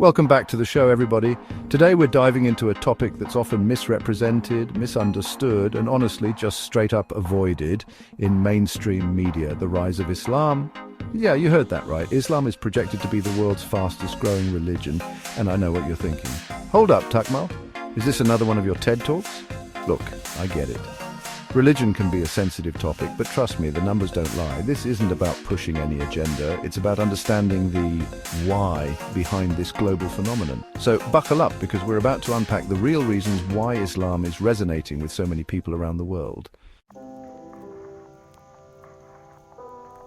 Welcome back to the show, everybody. Today we're diving into a topic that's often misrepresented, misunderstood, and honestly just straight up avoided in mainstream media: the rise of Islam. Yeah, you heard that right. Islam is projected to be the world's fastest growing religion, and I know what you're thinking. Hold up, Takmal. Is this another one of your TED Talks? Look, I get it. Religion can be a sensitive topic, but trust me, the numbers don't lie. This isn't about pushing any agenda. It's about understanding the why behind this global phenomenon. So buckle up, because we're about to unpack the real reasons why Islam is resonating with so many people around the world.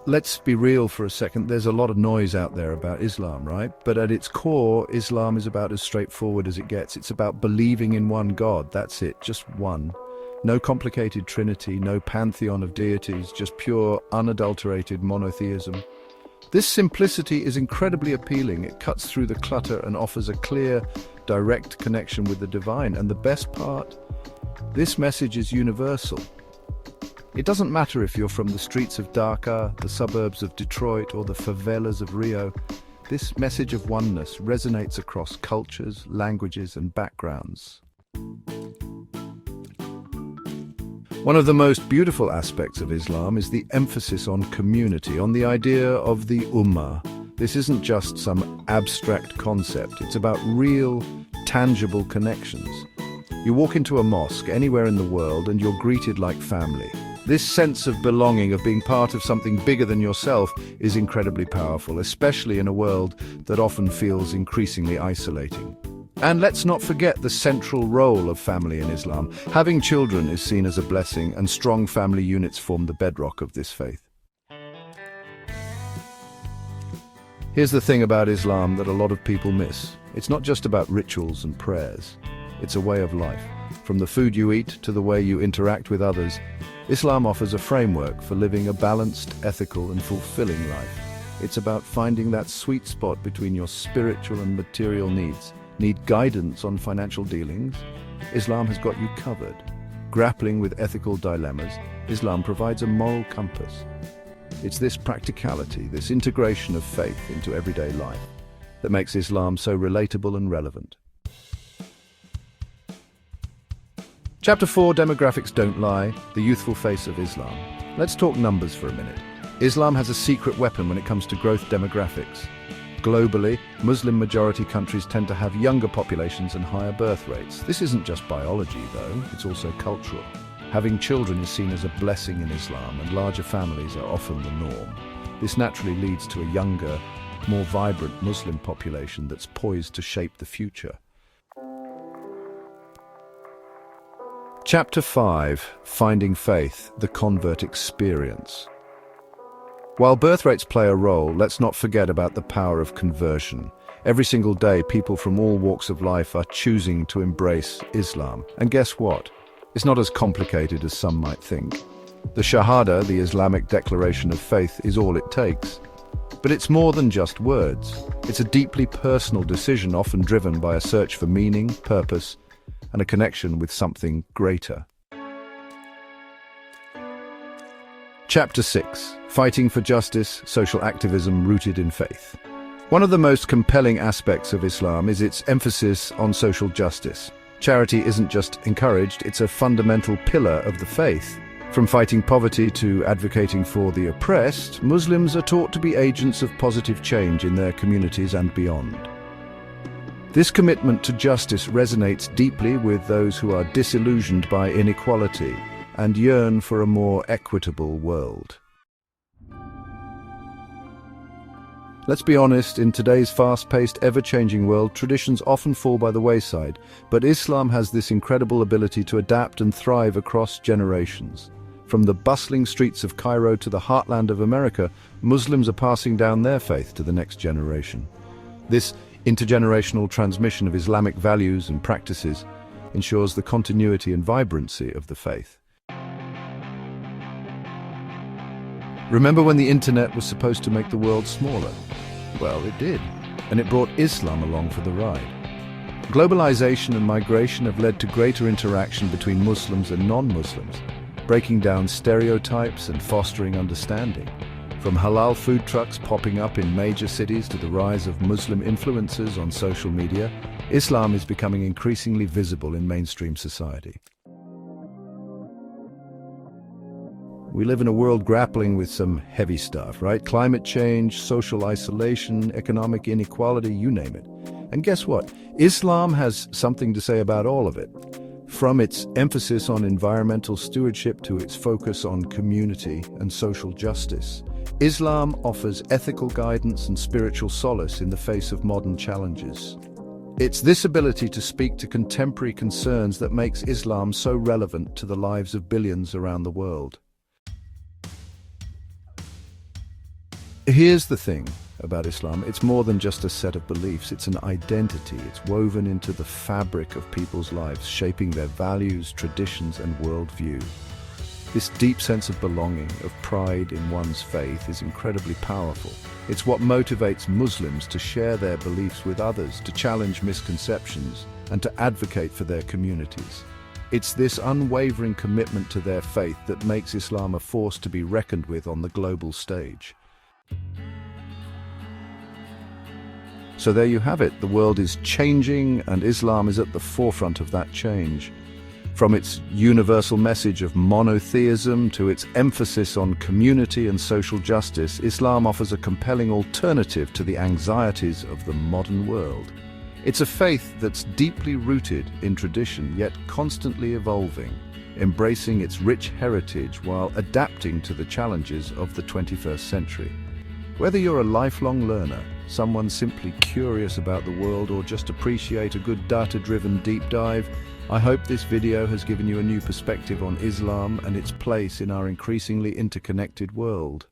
Let's be real for a second. There's a lot of noise out there about Islam, right? But at its core, Islam is about as straightforward as it gets. It's about believing in one God. That's it, just one. No complicated trinity, no pantheon of deities, just pure, unadulterated monotheism. This simplicity is incredibly appealing. It cuts through the clutter and offers a clear, direct connection with the divine. And the best part, this message is universal. It doesn't matter if you're from the streets of Dhaka, the suburbs of Detroit, or the favelas of Rio. This message of oneness resonates across cultures, languages, and backgrounds. One of the most beautiful aspects of Islam is the emphasis on community, on the idea of the Ummah. This isn't just some abstract concept. It's about real, tangible connections. You walk into a mosque anywhere in the world and you're greeted like family. This sense of belonging, of being part of something bigger than yourself, is incredibly powerful, especially in a world that often feels increasingly isolating. And let's not forget the central role of family in Islam. Having children is seen as a blessing, and strong family units form the bedrock of this faith. Here's the thing about Islam that a lot of people miss. It's not just about rituals and prayers. It's a way of life. From the food you eat to the way you interact with others, Islam offers a framework for living a balanced, ethical, and fulfilling life. It's about finding that sweet spot between your spiritual and material needs. Need guidance on financial dealings? Islam has got you covered. Grappling with ethical dilemmas, Islam provides a moral compass. It's this practicality, this integration of faith into everyday life, that makes Islam so relatable and relevant. Chapter 4, Demographics Don't Lie, the youthful face of Islam. Let's talk numbers for a minute. Islam has a secret weapon when it comes to growth demographics. Globally, Muslim-majority countries tend to have younger populations and higher birth rates. This isn't just biology, though, it's also cultural. Having children is seen as a blessing in Islam, and larger families are often the norm. This naturally leads to a younger, more vibrant Muslim population that's poised to shape the future. Chapter 5, Finding Faith, the Convert Experience. While birth rates play a role, let's not forget about the power of conversion. Every single day, people from all walks of life are choosing to embrace Islam. And guess what? It's not as complicated as some might think. The Shahada, the Islamic declaration of faith, is all it takes. But it's more than just words. It's a deeply personal decision, often driven by a search for meaning, purpose, and a connection with something greater. Chapter 6, Fighting for Justice, Social Activism Rooted in Faith. One of the most compelling aspects of Islam is its emphasis on social justice. Charity isn't just encouraged, it's a fundamental pillar of the faith. From fighting poverty to advocating for the oppressed, Muslims are taught to be agents of positive change in their communities and beyond. This commitment to justice resonates deeply with those who are disillusioned by inequality and yearn for a more equitable world. Let's be honest, in today's fast-paced, ever-changing world, traditions often fall by the wayside, but Islam has this incredible ability to adapt and thrive across generations. From the bustling streets of Cairo to the heartland of America, Muslims are passing down their faith to the next generation. This intergenerational transmission of Islamic values and practices ensures the continuity and vibrancy of the faith. Remember when the internet was supposed to make the world smaller? Well, it did, and it brought Islam along for the ride. Globalization and migration have led to greater interaction between Muslims and non-Muslims, breaking down stereotypes and fostering understanding. From halal food trucks popping up in major cities to the rise of Muslim influencers on social media, Islam is becoming increasingly visible in mainstream society. We live in a world grappling with some heavy stuff, right? Climate change, social isolation, economic inequality, you name it. And guess what? Islam has something to say about all of it. From its emphasis on environmental stewardship to its focus on community and social justice, Islam offers ethical guidance and spiritual solace in the face of modern challenges. It's this ability to speak to contemporary concerns that makes Islam so relevant to the lives of billions around the world. Here's the thing about Islam. It's more than just a set of beliefs. It's an identity. It's woven into the fabric of people's lives, shaping their values, traditions, and worldview. This deep sense of belonging, of pride in one's faith, is incredibly powerful. It's what motivates Muslims to share their beliefs with others, to challenge misconceptions, and to advocate for their communities. It's this unwavering commitment to their faith that makes Islam a force to be reckoned with on the global stage. So there you have it. The world is changing, and Islam is at the forefront of that change. From its universal message of monotheism to its emphasis on community and social justice, Islam offers a compelling alternative to the anxieties of the modern world. It's a faith that's deeply rooted in tradition, yet constantly evolving, embracing its rich heritage while adapting to the challenges of the 21st century. Whether you're a lifelong learner, someone simply curious about the world, or just appreciate a good data-driven deep dive, I hope this video has given you a new perspective on Islam and its place in our increasingly interconnected world.